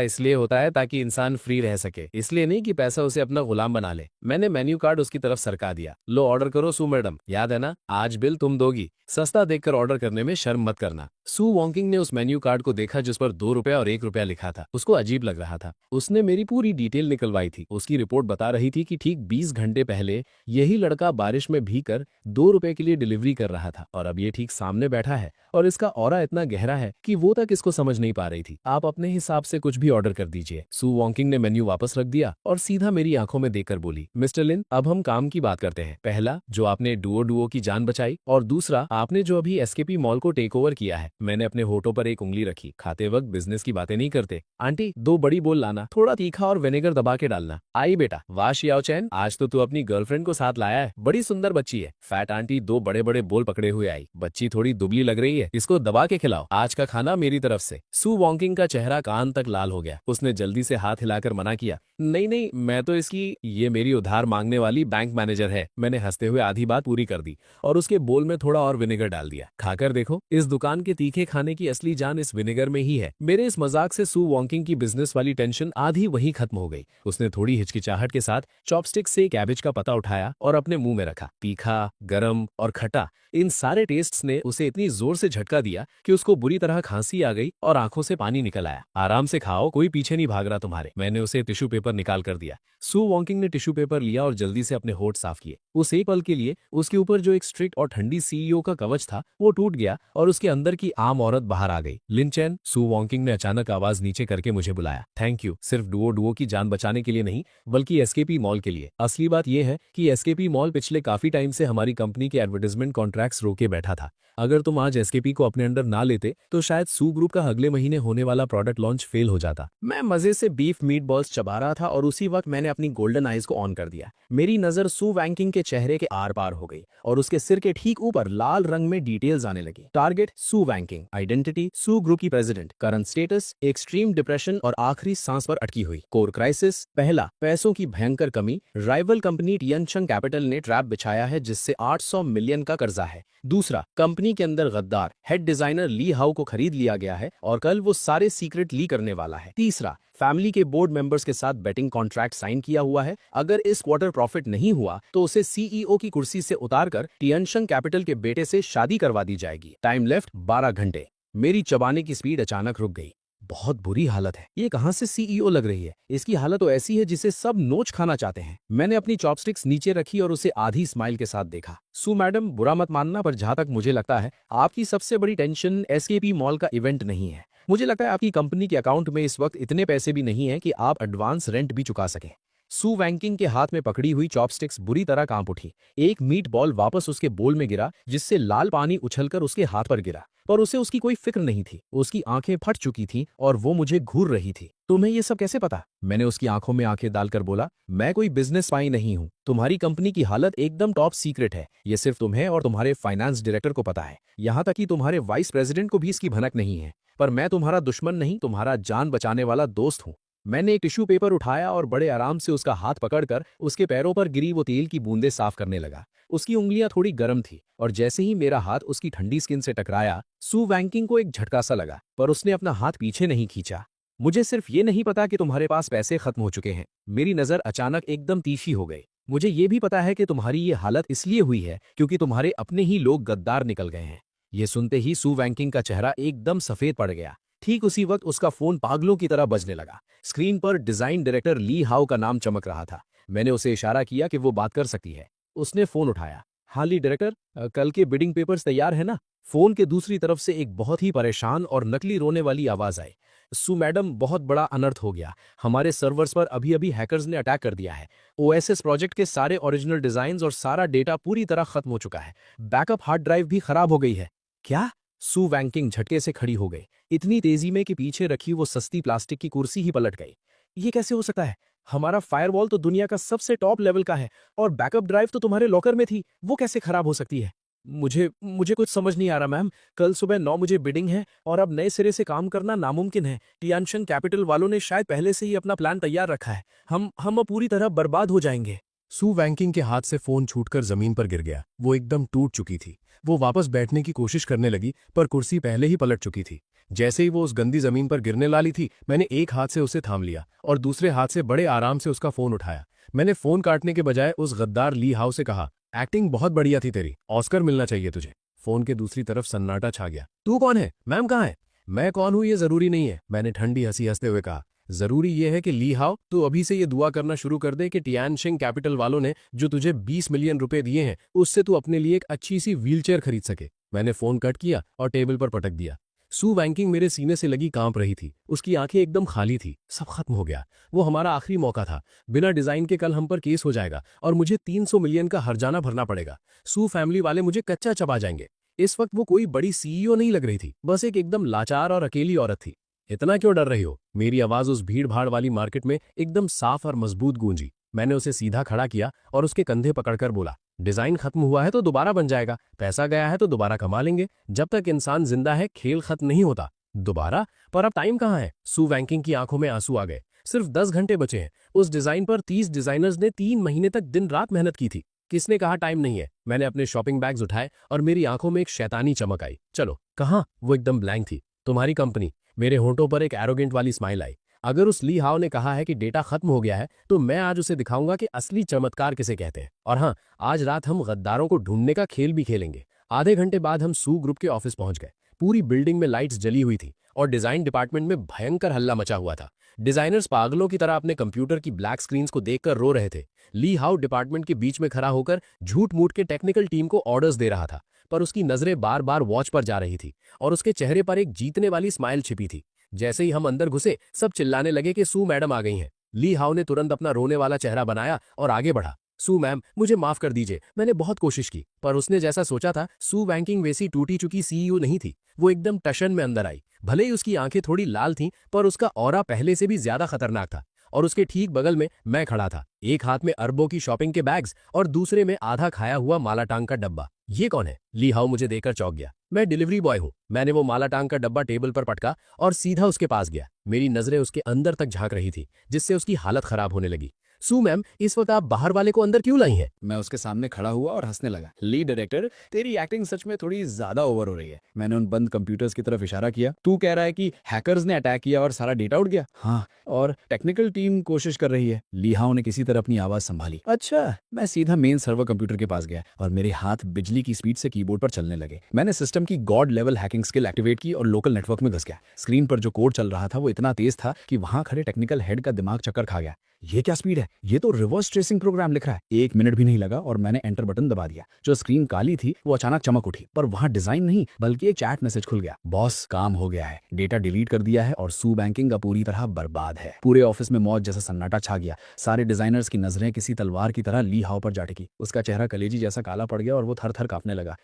इसलिए होता है ताकि इंसान फ्री रह सके, इसलिए नहीं कि पैसा उसे अपना गुलाम बना ले। मैंने मेन्यू कार्ड उसकी तरफ सरका दिया। लो ऑर्डर करो सू मैडम, याद है ना, आज बिल तुम दोगी। सस्ता देखकर ऑर्डर करने में शर्म मत करना। सू वॉन्किंग ने उस मेन्यू कार्ड को देखा जिस पर 2 रुपए और 1 रुपया लिखा था। उसको अजीब लग रहा था। उसने मेरी पूरी डिटेल निकलवाई थी। उसकी रिपोर्ट बता रही थी कि ठीक 20 घंटे पहले यही लड़का बारिश में भीगकर 2 रुपए के लिए डिलीवरी कर रहा था और अब ये ठीक सामने बैठा है और इसका ऑरा इतना गहरा है कि वो तक इसको समझ नहीं पा रही थी। आप अपने हिसाब से कुछ भी ऑर्डर कर दीजिए। सू वॉन्किंग ने मेन्यू वापस रख दिया और सीधा मेरी आंखों में देखकर बोली, मिस्टर लिन, अब हम काम की बात करते हैं। पहला, जो आपने डुओ की जान बचाई, और दूसरा, आपने जो अभी एसकेपी मॉल को टेक ओवर किया है। मैंने अपने होठों पर एक उंगली रखी। खाते वक्त बिजनेस की बातें नहीं करते। आंटी, 2 बड़ी बोल लाना, थोड़ा तीखा और विनेगर दबा के डालना। आई बेटा, वाह शियाओ चैन, आज तो तू अपनी गर्लफ्रेंड को साथ लाया है। बड़ी सुंदर बच्ची है। फैट आंटी 2 बड़े बड़े बोल पकड़े हुए आई। बच्ची थोड़ी दुबली लग रही है, इसको दबा के खिलाओ। आज का खाना मेरी तरफ से। सू वॉन्किंग का चेहरा कान तक लाल हो गया। उसने जल्दी से हाथ हिलाकर मना किया, नहीं नहीं, मैं तो इसकी, ये मेरी उधार मांगने वाली बैंक मैनेजर है। मैंने हंसते हुए आधी बात पूरी कर दी और उसके बोल में थोड़ा और विनेगर डाल दिया। खाकर देखो, इस दुकान के तीखे खाने की असली जान इस विनेगर में ही है। मेरे इस मजाक से सू वॉन्किंग की बिजनेस वाली टेंशन आधी वहीं खत्म हो गई। उसने थोड़ी हिचकिचाहट के साथ चॉपस्टिक से कैबेज का पत्ता उठाया और अपने मुंह में रखा। तीखा, गरम और खट्टा, इन सारे टेस्ट्स ने उसे इतनी जोर से झटका दिया कि उसको बुरी तरह खांसी आ गई और आंखों से पानी निकल आया। आराम से खाओ, कोई पीछे नहीं भाग रहा तुम्हारे। मैंने उसे टिश्यू पेपर निकाल कर दिया। सू वॉन्किंग ने टिश्यू पेपर लिया और जल्दी से अपने होठ साफ किए। उस एक पल के लिए उसके ऊपर जो एक स्ट्रिक्ट और ठंडी सीईओ का कवच था वो टूट गया और उसके अंदर की आम औरत बाहर आ गई। लिन चैन, सू वॉन्किंग ने अचानक आवाज नीचे करके मुझे बुलाया। थैंक यू, सिर्फ डुओ की जान बचाने के लिए नहीं, बल्कि एसकेपी मॉल के लिए। असली बात यह है कि एसकेपी मॉल पिछले काफी टाइम से हमारी कंपनी के एडवर्टाइजमेंट कॉन्ट्रैक्ट्स रोके बैठा था। अगर तुम आज एसकेपी को अपने अंडर ना लेते तो शायद सू ग्रुप का अगले महीने होने वाला प्रोडक्ट लॉन्च फेल हो जाता। मैं मजे से बीफ मीट बॉल्स चबा रहा था और उसी वक्त मैंने अपनी गोल्डन आईज को ऑन कर दिया। मेरी नजर सू वैंकिंग के चेहरे के आर पार हो गई और उसके सिर के ठीक ऊपर लाल रंग में डिटेल्स आने लगी। टारगेट सू वैंकिंग, आइडेंटिटी सू ग्रुप की president, current status extreme depression और आखिरी सांस पर अटकी हुई। कोर क्राइसिस, पहला, पैसों की भयंकर कमी, राइवल कंपनी टियनचंग कैपिटल ने ट्रैप बिछाया है जिससे 800 मिलियन का कर्जा है। दूसरा, कंपनी के अंदर गद्दार हेड डिजाइनर ली हाउ को खरीद लिया गया है और कल वो सारे सीक्रेट ली करने वाला है। तीसरा, फैमिली के बोर्ड मेंबर्स के साथ बेटिंग कॉन्ट्रैक्ट साइन किया हुआ है। अगर इस क्वार्टर प्रॉफिट नहीं हुआ तो उसे सीईओ की कुर्सी से उतारकर टियनशंग कैपिटल के बेटे से शादी करवा दी जाएगी। टाइम लेफ्ट 12 घंटे। मेरी चबाने की स्पीड अचानक रुक गई। बहुत बुरी हालत है। ये कहां से सीईओ लग रही है? इसकी हालत तो ऐसी है जिसे सब नोच खाना चाहते हैं। मैंने अपनी चॉपस्टिक्स नीचे रखी और उसे आधी स्माइल के साथ देखा। सू मैडम, बुरा मत मानना, पर जहां तक मुझे लगता है आपकी सबसे बड़ी टेंशन एसकेपी मॉल का इवेंट नहीं है। मुझे लगता है आपकी कंपनी के अकाउंट में इस वक्त इतने पैसे भी नहीं है कि आप एडवांस रेंट भी चुका सकें। सू वैंकिंग के हाथ में पकड़ी हुई चॉपस्टिक्स बुरी तरह कांप उठी। एक मीट बॉल वापस उसके बोल में गिरा जिससे लाल पानी उछलकर उसके हाथ पर गिरा, पर उसे उसकी कोई फिक्र नहीं थी। उसकी आंखें फट चुकी थीं और वो मुझे घूर रही थी। तुम्हें ये सब कैसे पता? मैंने उसकी आंखों में आंखें डालकर बोला, मैं कोई बिजनेस स्पाई नहीं हूँ। तुम्हारी कंपनी की हालत एकदम टॉप सीक्रेट है। ये सिर्फ तुम्हें और तुम्हारे फाइनेंस डायरेक्टर को पता है। यहाँ तक कि तुम्हारे वाइस प्रेसिडेंट को भी इसकी भनक नहीं है। पर मैं तुम्हारा दुश्मन नहीं, तुम्हारा जान बचाने वाला दोस्त हूँ। मैंने एक टिश्यू पेपर उठाया और बड़े आराम से उसका हाथ पकड़कर उसके पैरों पर गिरी वो तेल की बूंदें साफ करने लगा। उसकी उंगलियां थोड़ी गर्म थी और जैसे ही मेरा हाथ उसकी ठंडी स्किन से टकराया, सू वैंकिंग को एक झटका सा लगा, पर उसने अपना हाथ पीछे नहीं खींचा। मुझे सिर्फ ये नहीं पता कि तुम्हारे पास पैसे खत्म हो चुके हैं। मेरी नजर अचानक एकदम तीखी हो गई। मुझे ये भी पता है कि तुम्हारी ये हालत इसलिए हुई है क्योंकि तुम्हारे अपने ही लोग गद्दार निकल गए हैं। ये सुनते ही सू वैंकिंग का चेहरा एकदम सफेद पड़ गया। ठीक उसी वक्त उसका फोन पागलों की तरह बजने लगा। स्क्रीन पर डिजाइन डायरेक्टर ली हाउ का नाम चमक रहा था। मैंने उसे इशारा किया कि वो बात कर सकती है। उसने फोन उठाया। हाँ ली डायरेक्टर, कल के बिडिंग पेपर्स तैयार है ना? फोन के दूसरी तरफ से एक बहुत ही परेशान और नकली रोने वाली आवाज आई। सू मैडम, बहुत बड़ा अनर्थ हो गया। हमारे सर्वर्स पर अभी अभी हैकर्स ने अटैक कर दिया है। ओएसएस प्रोजेक्ट के सारे ओरिजिनल डिजाइन और सारा डेटा पूरी तरह खत्म हो चुका है। बैकअप हार्ड ड्राइव भी खराब हो गई है। क्या? सू वैंकिंग झटके से खड़ी हो गई, इतनी तेजी में कि पीछे रखी वो सस्ती प्लास्टिक की कुर्सी ही पलट गई। ये कैसे हो सकता है? हमारा फायरवॉल तो दुनिया का सबसे टॉप लेवल का है और बैकअप ड्राइव तो तुम्हारे लॉकर में थी, वो कैसे खराब हो सकती है? मुझे कुछ समझ नहीं आ रहा मैम। कल सुबह 9 बजे बिडिंग है और अब नए सिरे से काम करना नामुमकिन है। टियानशन कैपिटल वालों ने शायद पहले से ही अपना प्लान तैयार रखा है। हम अब पूरी तरह बर्बाद हो जाएंगे। सू वैंकिंग के हाथ से फोन छूटकर जमीन पर गिर गया। वो एकदम टूट चुकी थी। वो वापस बैठने की कोशिश करने लगी, पर कुर्सी पहले ही पलट चुकी थी। जैसे ही वो उस गंदी जमीन पर गिरने वाली थी, मैंने एक हाथ से उसे थाम लिया और दूसरे हाथ से बड़े आराम से उसका फोन उठाया। मैंने फोन काटने के बजाय उस गद्दार ली हाउ से कहा, एक्टिंग बहुत बढ़िया थी तेरी, ऑस्कर मिलना चाहिए तुझे। फोन के दूसरी तरफ सन्नाटा छा गया। तू कौन है? मैम कहाँ है? मैं कौन हूं ये जरूरी नहीं है, मैंने ठंडी हंसी हंसते हुए कहा। जरूरी ये है कि ली हाओ तू अभी से ये दुआ करना शुरू कर दे कि टियानशिंग कैपिटल वालों ने जो तुझे 20 मिलियन रुपए दिए हैं उससे तू अपने लिए एक अच्छी सी व्हीलचेयर खरीद सके। मैंने फोन कट किया और टेबल पर पटक दिया। सू वैंकिंग मेरे सीने से लगी कांप रही थी। उसकी आंखें एकदम खाली थी। सब खत्म हो गया। वो हमारा आखिरी मौका था। बिना डिजाइन के कल हम पर केस हो जाएगा और मुझे 300 मिलियन का हर्जाना भरना पड़ेगा। सू फैमिली वाले मुझे कच्चा चबा जाएंगे। इस वक्त वो कोई बड़ी सीईओ नहीं लग रही थी, बस एक एकदम लाचार और अकेली औरत थी। इतना क्यों डर रही हो? मेरी आवाज उस भीड़ भाड़ वाली मार्केट में एकदम साफ और मजबूत गूंजी। मैंने उसे सीधा खड़ा किया और उसके कंधे पकड़कर बोला, डिजाइन खत्म हुआ है तो दोबारा बन जाएगा, पैसा गया है तो दोबारा कमा लेंगे। जब तक इंसान जिंदा है खेल खत्म नहीं होता। दोबारा? पर अब टाइम कहाँ है? सू वैंकिंग की आंखों में आंसू आ गए। सिर्फ 10 घंटे बचे हैं। उस डिजाइन पर 30 डिजाइनर्स ने 3 महीने तक दिन रात मेहनत की थी। किसने कहा टाइम नहीं है? मैंने अपने शॉपिंग बैग्स उठाए और मेरी आंखों में एक शैतानी चमक आई। चलो। कहाँ? वो एकदम ब्लैंक थी। तुम्हारी कंपनी। मेरे होंठों पर एक एरोगेंट वाली स्माइल आई। अगर उस ली हाओ ने कहा है कि डेटा खत्म हो गया है तो मैं आज उसे दिखाऊंगा कि असली चमत्कार किसे कहते हैं। और हाँ, आज रात हम गद्दारों को ढूंढने का खेल भी खेलेंगे। आधे घंटे बाद हम सू ग्रुप के ऑफिस पहुंच गए। पूरी बिल्डिंग में लाइट्स जली हुई थी और डिजाइन डिपार्टमेंट में भयंकर हल्ला मचा हुआ था। डिजाइनर्स पागलों की तरह अपने कंप्यूटर की ब्लैक स्क्रीन्स को देखकर रो रहे थे। ली हाउ डिपार्टमेंट के बीच में खड़ा होकर झूठ मूठ के टेक्निकल टीम को ऑर्डर्स दे रहा था, पर उसकी नजरें बार बार वॉच पर जा रही थी और उसके चेहरे पर एक जीतने वाली स्माइल छिपी थी। जैसे ही हम अंदर घुसे, सब चिल्लाने लगे कि सू मैडम आ गई हैं। ली हाउ ने तुरंत अपना रोने वाला चेहरा बनाया और आगे बढ़ा। सू मैम, मुझे माफ कर दीजिए, मैंने बहुत कोशिश की। पर उसने जैसा सोचा था, सू वैंकिंग वैसी टूटी चुकी सीईओ नहीं थी। वो एकदम टशन में अंदर आई। भले ही उसकी आंखें थोड़ी लाल थीं, पर उसका ऑरा पहले से भी ज्यादा खतरनाक था। और उसके ठीक बगल में मैं खड़ा था, एक हाथ में अरबों की शॉपिंग के बैग्स और दूसरे में आधा खाया हुआ मालाटांग का डब्बा। ये कौन है? ली हाउ मुझे देखकर चौंक गया। मैं डिलीवरी बॉय हूँ। मैंने वो मालाटांग का डब्बा टेबल पर पटका और सीधा उसके पास गया। मेरी नजरें उसके अंदर तक झांक रही थी, जिससे उसकी हालत खराब होने लगी। सू मैम, इस वक्त आप बाहर वाले को अंदर क्यों लाई हैं? मैं उसके सामने खड़ा हुआ और हंसने लगा। लीड डायरेक्टर, तेरी एक्टिंग सच में थोड़ी ज्यादा ओवर हो रही है। मैंने उन बंद कंप्यूटर्स की तरफ इशारा किया। तू कह रहा है कि हैकर्स ने अटैक किया और सारा डेटा उड़ गया? हाँ, और टेक्निकल टीम कोशिश कर रही है। ली हाउ ने किसी तरह अपनी आवाज संभाली। अच्छा। मैं सीधा मेन सर्वर कंप्यूटर के पास गया और मेरे हाथ बिजली की स्पीड से कीबोर्ड पर चलने लगे। मैंने सिस्टम की God level hacking skill activate की और लोकल नेटवर्क में घुस गया। स्क्रीन पर जो कोड चल रहा था वो इतना तेज था कि वहां खड़े टेक्निकल हेड का दिमाग चक्कर खा गया। ये क्या स्पीड है? ये तो रिवर्स ट्रेसिंग प्रोग्राम लिख रहा है। 1 मिनट भी नहीं लगा और मैंने एंटर बटन दबा दिया। जो स्क्रीन काली थी वो अचानक चमक उठी, पर वहां डिजाइन नहीं बल्कि एक चैट मैसेज खुल गया। बॉस, काम हो गया है, डेटा डिलीट कर दिया है और सू बैंकिंग अब पूरी तरह बर्बाद है। पूरे ऑफिस में मौत जैसा सन्नाटा छा गया। सारे डिजाइनर्स की नजरें किसी तलवार की तरह ली हाउ पर जा टिकी। उसका चेहरा कलेजी जैसा काला पड़ गया और वो थर थर कांपने लगा।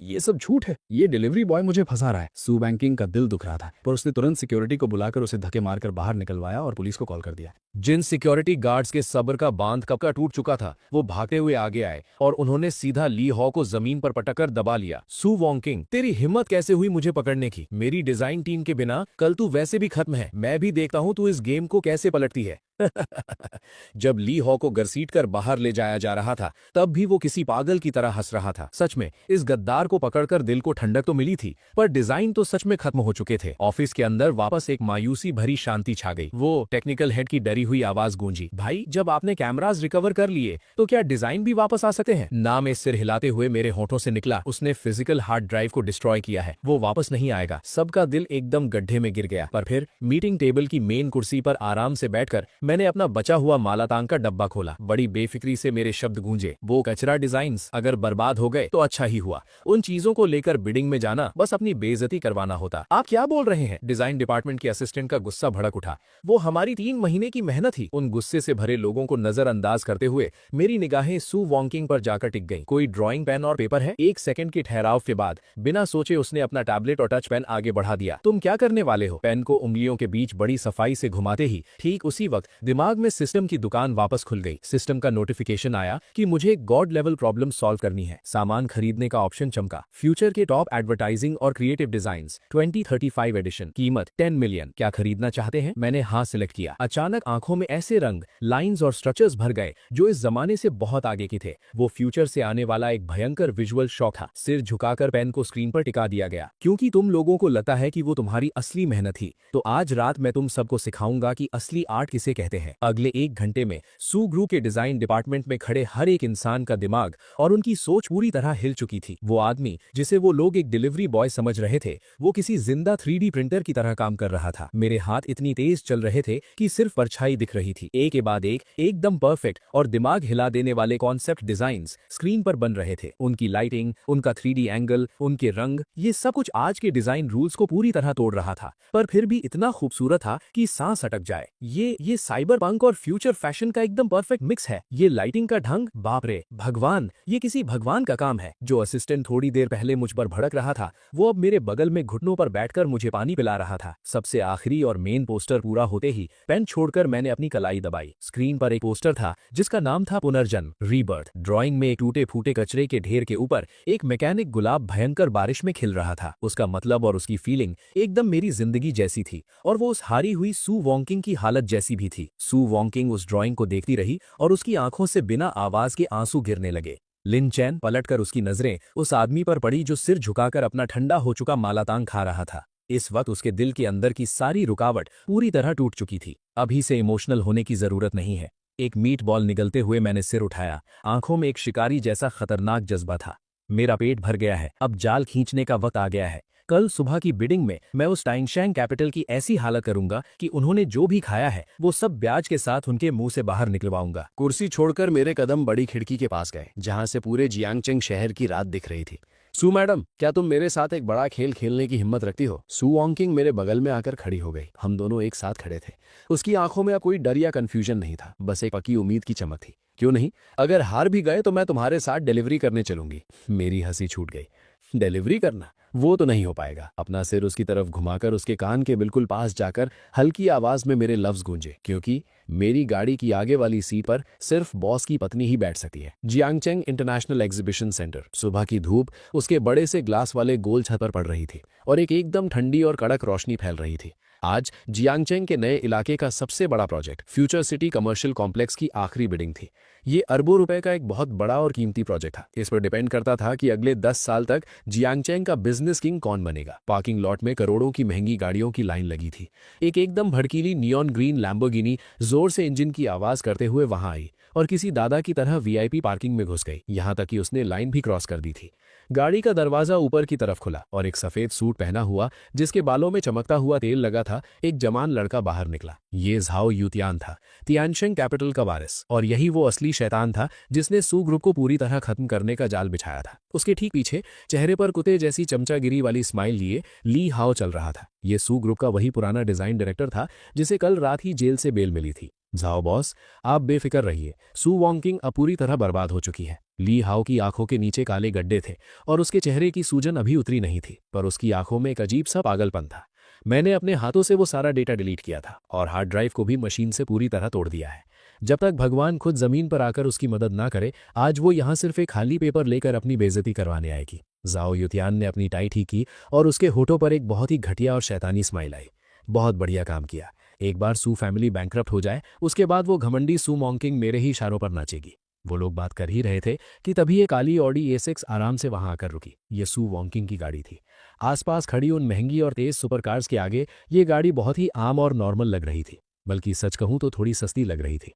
ये सब झूठ है। ये डिलीवरी बॉय मुझे फंसा रहा है। सू बैंकिंग का दिल दुख रहा था, पर उसने तुरंत सिक्योरिटी को बुलाकर उसे धक्के मारकर बाहर निकलवाया और पुलिस को कॉल कर दिया। जिन सिक्योरिटी गार्ड्स के सब्र का बांध कब का टूट चुका था, वो भागते हुए आगे आए और उन्होंने सीधा ली हाउ को जमीन पर पटककर दबा लिया। सू वॉन्किंग, तेरी हिम्मत कैसे हुई मुझे पकड़ने की? मेरी डिजाइन टीम के बिना कल तू वैसे भी खत्म है। मैं भी देखता हूं तू इस गेम को कैसे पलटती है। जब ली हाउ को घसीट कर बाहर ले जाया जा रहा था, तब भी वो किसी पागल की तरह हंस रहा था। सच में इस गद्दार को पकड़कर दिल को ठंडक तो मिली थी, पर डिजाइन तो सच में खत्म हो चुके थे। ऑफिस के अंदर वापस एक मायूसी भरी शांति छा गई। वो टेक्निकल हेड की डरी हुई आवाज गूंजी, भाई, जब आपने कैमरास रिकवर कर लिए तो क्या डिजाइन भी वापस आ सकते हैं? ना में सिर हिलाते हुए मेरे होठों से निकला, उसने फिजिकल हार्ड ड्राइव को डिस्ट्रॉय किया है, वो वापस नहीं आएगा। सबका दिल एकदम गड्ढे में गिर गया। पर फिर मीटिंग टेबल की मेन कुर्सी पर आराम से बैठकर मैंने अपना बचा हुआ मालातांग का डब्बा खोला। बड़ी बेफिक्री से मेरे शब्द गूंजे, वो कचरा डिजाइन्स अगर बर्बाद हो गए तो अच्छा ही हुआ। उन चीजों को लेकर बिडिंग में जाना बस अपनी बेइज्जती करवाना होता। आप क्या बोल रहे हैं? डिजाइन डिपार्टमेंट के असिस्टेंट का गुस्सा भड़क उठा। वो हमारी 3 महीने की मेहनत थी। उन गुस्से से भरे लोगों को नजरअंदाज करते हुए मेरी निगाहें सू वॉन्किंग पर जाकर टिक गईं। कोई ड्राइंग पेन और पेपर है? 1 सेकंड के ठहराव के बाद बिना सोचे उसने अपना टैबलेट और टच पेन आगे बढ़ा दिया। तुम क्या करने वाले हो? पेन को उंगलियों के बीच बड़ी सफाई से घुमाते ही ठीक उसी वक्त दिमाग में सिस्टम की दुकान वापस खुल गई। सिस्टम का नोटिफिकेशन आया कि मुझे एक गॉड लेवल प्रॉब्लम सॉल्व करनी है। सामान खरीदने का ऑप्शन चमका। फ्यूचर के टॉप एडवर्टाइजिंग और क्रिएटिव डिजाइन्स 2035 एडिशन, कीमत 10 मिलियन। क्या खरीदना चाहते हैं? मैंने हाँ सिलेक्ट किया। अचानक आंखों में ऐसे रंग, लाइंस और स्ट्रक्चर्स भर गए जो इस जमाने से बहुत आगे की थे। वो फ्यूचर से आने वाला एक भयंकर विजुअल शॉक था। सिर झुकाकर पेन को स्क्रीन पर टिका दिया गया। क्योंकि तुम लोगों को लगता है कि वो तुम्हारी असली मेहनत थी, तो आज रात मैं तुम सबको सिखाऊंगा कि असली आर्ट किसे कहते हैं। अगले 1 घंटे में सू ग्रू के डिजाइन डिपार्टमेंट में खड़े हर एक इंसान का दिमाग और उनकी सोच पूरी तरह हिल चुकी थी। वो आदमी जिसे वो लोग एक डिलीवरी बॉय समझ रहे थे, वो किसी जिंदा 3D प्रिंटर की तरह काम कर रहा था। मेरे हाथ इतनी तेज चल रहे थे कि सिर्फ परछाई दिख रही थी। एक के बाद एक एकदम परफेक्ट और दिमाग हिला देने वाले कॉन्सेप्ट डिजाइन्स स्क्रीन पर बन रहे थे। उनकी लाइटिंग, उनका 3D एंगल, उनके रंग, ये सब कुछ आज के डिजाइन रूल्स को पूरी तरह तोड़ रहा था, पर फिर भी इतना खूबसूरत था कि सांस अटक जाए। ये साइबर पंक और फ्यूचर फैशन का एकदम परफेक्ट मिक्स है। ये लाइटिंग का ढंग, बाप रे भगवान, ये किसी भगवान का काम है। जो असिस्टेंट थोड़ी देर पहले मुझ पर भड़क रहा था, वो अब मेरे बगल में घुटनों पर बैठकर मुझे पानी पिला रहा था। सबसे आखिरी और मेन पोस्टर पूरा होते ही पेन छोड़कर मैंने अपनी कलाई दबाई। स्क्रीन पर एक पोस्टर था जिसका नाम था पुनर्जन्म, रीबर्थ। ड्राइंग में एक टूटे फूटे कचरे के ढेर के ऊपर एक मैकेनिक गुलाब भयंकर बारिश में खिल रहा था। उसका मतलब और उसकी फीलिंग एकदम मेरी जिंदगी जैसी थी, और वो उस हारी हुई सू वॉन्किंग की हालत जैसी भी थी। सू वॉन्किंग उस ड्राइंग को देखती रही और उसकी आंखों से बिना आवाज के आंसू गिरने लगे। लिन चैन पलटकर उसकी नजरें उस आदमी पर पड़ी जो सिर झुकाकर अपना ठंडा हो चुका मालातांग खा रहा था। इस वक्त उसके दिल के अंदर की सारी रुकावट पूरी तरह टूट चुकी थी। अभी से इमोशनल होने की जरूरत नहीं है। एक मीट बॉल निगलते हुए मैंने सिर उठाया। आंखों में एक शिकारी जैसा खतरनाक जज्बा था। मेरा पेट भर गया है, अब जाल खींचने का वक्त आ गया है। कल सुबह की बिडिंग में मैं उस टाइंगशैंग कैपिटल की ऐसी हालत करूंगा कि उन्होंने जो भी खाया है वो सब ब्याज के साथ उनके मुंह से बाहर निकलवाऊंगा। कुर्सी छोड़कर मेरे कदम बड़ी खिड़की के पास गए, जहां से पूरे जियांगचेंग शहर की रात दिख रही थी। सू मैडम, क्या तुम मेरे साथ एक बड़ा खेल खेलने की हिम्मत रखती हो? सू वॉन्किंग मेरे बगल में आकर खड़ी हो गई। हम दोनों एक साथ खड़े थे। उसकी आंखों में अब कोई डर या कंफ्यूजन नहीं था, बस एक पक्की उम्मीद की चमक थी। क्यों नहीं, अगर हार भी गए तो मैं तुम्हारे साथ डिलीवरी करने चलूंगी। मेरी हंसी छूट गई। डिलीवरी करना? वो तो नहीं हो पाएगा। अपना सिर उसकी तरफ घुमाकर उसके कान के बिल्कुल पास जाकर हल्की आवाज में मेरे लफ्ज गूंजे, क्योंकि मेरी गाड़ी की आगे वाली सीट पर सिर्फ बॉस की पत्नी ही बैठ सकती है। जियांगचेंग इंटरनेशनल एग्जीबिशन सेंटर। सुबह की धूप उसके बड़े से ग्लास वाले गोल छत पर पड़ रही थी और एक एकदम ठंडी और कड़क रोशनी फैल रही थी। आज जियांगचेंग के नए इलाके का सबसे बड़ा project future city commercial complex की आखिरी बिडिंग थी। ये अरबों रुपए का एक बहुत बड़ा और कीमती प्रोजेक्ट था। इस पर डिपेंड करता था कि अगले 10 साल तक जियांगचेंग का बिजनेस किंग कौन बनेगा। पार्किंग लॉट में करोड़ों की महंगी गाड़ियों की लाइन लगी थी। एक एकदम भड़कीली नियॉन ग्रीन लैम्बोर्गिनी जोर से इंजन की आवाज करते हुए वहां आई और किसी दादा की तरह वीआईपी पार्किंग में घुस गई। यहां तक कि उसने लाइन भी क्रॉस कर दी थी। गाड़ी का दरवाजा ऊपर की तरफ खुला और एक सफेद सूट पहना हुआ, जिसके बालों में चमकता हुआ तेल लगा था, एक जवान लड़का बाहर निकला। ये झाओ यूतियान था, तियानशेंग कैपिटल का वारिस, और यही वो असली शैतान था जिसने सू ग्रुप को पूरी तरह खत्म करने का जाल बिछाया था। उसके ठीक पीछे चेहरे पर कुत्ते जैसी चमचागिरी वाली स्माइल लिए ली हाओ चल रहा था। ये सू ग्रुप का वही पुराना डिजाइन डायरेक्टर था जिसे कल रात ही जेल से बेल मिली थी। झाओ बॉस, आप बेफिक्र रहिए, सू वॉन्किंग अब पूरी तरह बर्बाद हो चुकी है। ली हाओ की आंखों के नीचे काले गड्ढे थे और उसके चेहरे की सूजन अभी उतरी नहीं थी, पर उसकी आंखों में एक अजीब सा पागलपन था। मैंने अपने हाथों से वो सारा डेटा डिलीट किया था और हार्ड ड्राइव को भी मशीन से पूरी तरह तोड़ दिया है। जब तक भगवान खुद जमीन पर आकर उसकी मदद ना करे, आज वो यहाँ सिर्फ एक खाली पेपर लेकर अपनी बेइज्जती करवाने आएगी। झाओ युतियान ने अपनी टाई ठीक की और उसके होठों पर एक बहुत ही घटिया और शैतानी स्माइल आई। बहुत बढ़िया काम किया। एक बार सू फैमिली बैंकरप्ट हो जाए, उसके बाद वो घमंडी सू वॉन्किंग मेरे ही इशारों पर नाचेगी। वो लोग बात कर ही रहे थे कि तभी एक काली ऑडी A6 आराम से वहां आकर रुकी। ये सू वॉन्किंग की गाड़ी थी। आसपास खड़ी उन महंगी और तेज सुपरकार्स के आगे ये गाड़ी बहुत ही आम और नॉर्मल लग रही थी, बल्कि सच कहूं तो थोड़ी सस्ती लग रही थी।